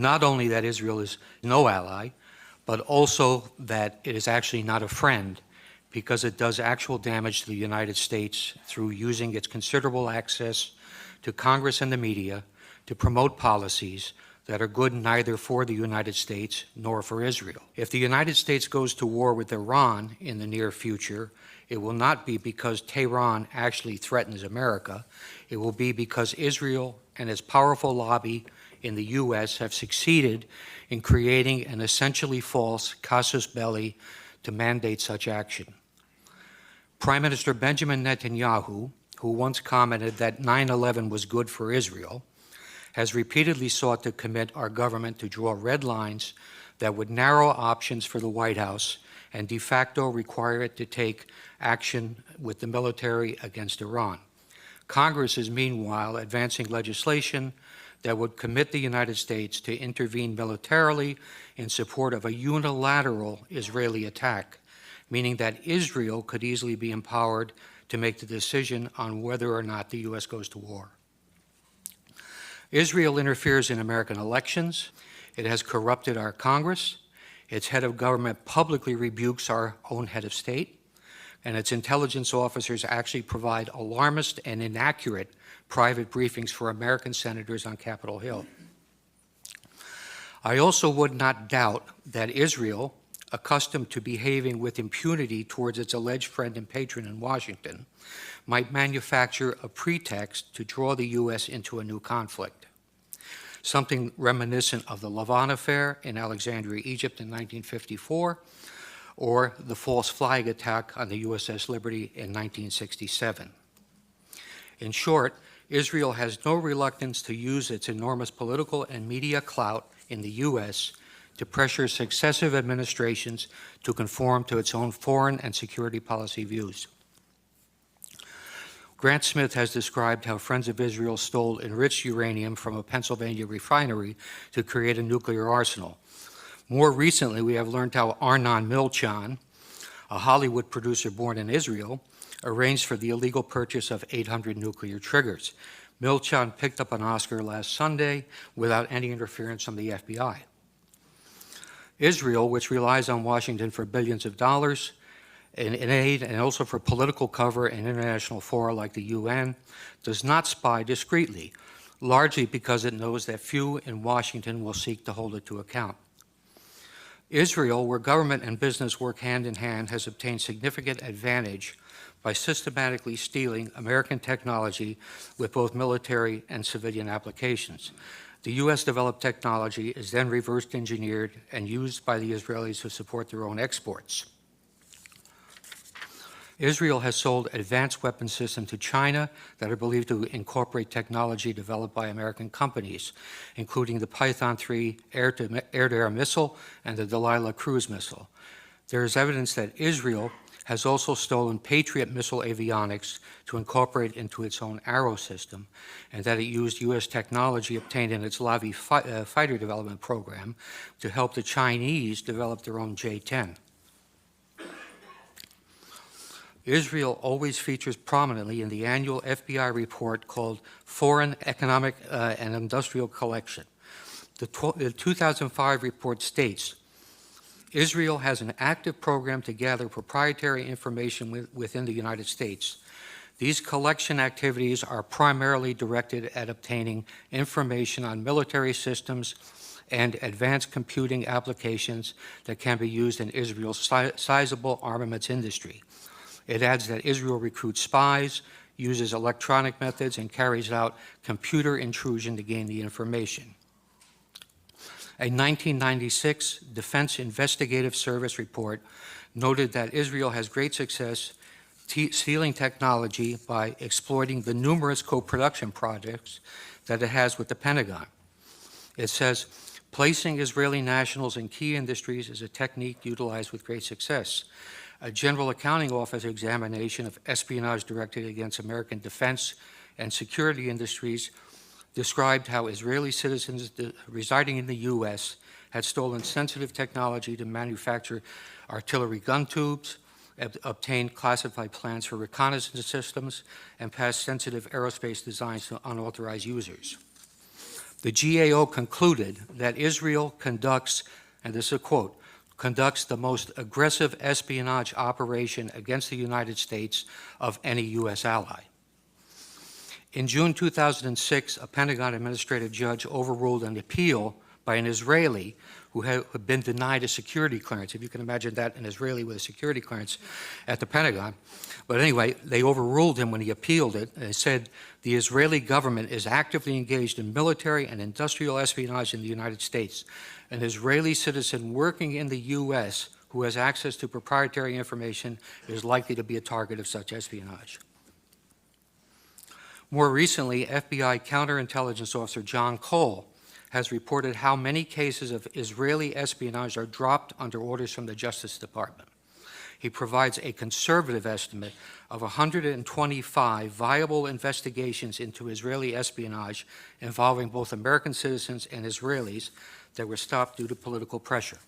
Not only that Israel is no ally, but also that it is actually not a friend because it does actual damage to the United States through using its considerable access to Congress and the media to promote policies that are good neither for the United States nor for Israel. If the United States goes to war with Iran in the near future, it will not be because Tehran actually threatens America. It will be because Israel and its powerful lobby in the U.S. have succeeded in creating an essentially false casus belli to mandate such action. Prime Minister Benjamin Netanyahu, who once commented that 9/11 was good for Israel, has repeatedly sought to commit our government to draw red lines that would narrow options for the White House and de facto require it to take action with the military against Iran. Congress is meanwhile advancing legislation that would commit the United States to intervene militarily in support of a unilateral Israeli attack, meaning that Israel could easily be empowered to make the decision on whether or not the U.S. goes to war. Israel interferes in American elections. It has corrupted our Congress. Its head of government publicly rebukes our own head of state, and its intelligence officers actually provide alarmist and inaccurate private briefings for American senators on Capitol Hill. I also would not doubt that Israel, accustomed to behaving with impunity towards its alleged friend and patron in Washington, might manufacture a pretext to draw the U.S. into a new conflict, something reminiscent of the Lavon affair in Alexandria, Egypt in 1954, or the false flag attack on the USS Liberty in 1967. In short, Israel has no reluctance to use its enormous political and media clout in the U.S. to pressure successive administrations to conform to its own foreign and security policy views. Grant Smith has described how Friends of Israel stole enriched uranium from a Pennsylvania refinery to create a nuclear arsenal. More recently, we have learned how Arnon Milchan, a Hollywood producer born in Israel, arranged for the illegal purchase of 800 nuclear triggers. Milchan picked up an Oscar last Sunday without any interference from the FBI. Israel, which relies on Washington for billions of dollars in aid and also for political cover in international fora like the UN, does not spy discreetly, largely because it knows that few in Washington will seek to hold it to account. Israel, where government and business work hand in hand, has obtained significant advantage by systematically stealing American technology with both military and civilian applications. The U.S. developed technology is then reverse engineered and used by the Israelis to support their own exports. Israel has sold advanced weapon systems to China that are believed to incorporate technology developed by American companies, including the Python 3 air-to-air missile and the Delilah cruise missile. There is evidence that Israel has also stolen Patriot missile avionics to incorporate into its own Arrow system, and that it used U.S. technology obtained in its Lavi fighter development program to help the Chinese develop their own J-10. Israel always features prominently in the annual FBI report called Foreign Economic and Industrial Collection. The 2005 report states, Israel has an active program to gather proprietary information within the United States. These collection activities are primarily directed at obtaining information on military systems and advanced computing applications that can be used in Israel's sizable armaments industry. It adds that Israel recruits spies, uses electronic methods, and carries out computer intrusion to gain the information. A 1996 Defense Investigative Service report noted that Israel has great success stealing technology by exploiting the numerous co-production projects that it has with the Pentagon. It says, placing Israeli nationals in key industries is a technique utilized with great success. A General Accounting Office examination of espionage directed against American defense and security industries described how Israeli citizens residing in the U.S. had stolen sensitive technology to manufacture artillery gun tubes, obtained classified plans for reconnaissance systems, and passed sensitive aerospace designs to unauthorized users. The GAO concluded that Israel conducts, and this is a quote, conducts the most aggressive espionage operation against the United States of any U.S. ally. In June 2006, a Pentagon administrative judge overruled an appeal by an Israeli who had been denied a security clearance. If you can imagine that, an Israeli with a security clearance at the Pentagon. But anyway, they overruled him when he appealed it, and said the Israeli government is actively engaged in military and industrial espionage in the United States. An Israeli citizen working in the U.S. who has access to proprietary information is likely to be a target of such espionage. More recently, FBI counterintelligence officer John Cole has reported how many cases of Israeli espionage are dropped under orders from the Justice Department. He provides a conservative estimate of 125 viable investigations into Israeli espionage involving both American citizens and Israelis that were stopped due to political pressure.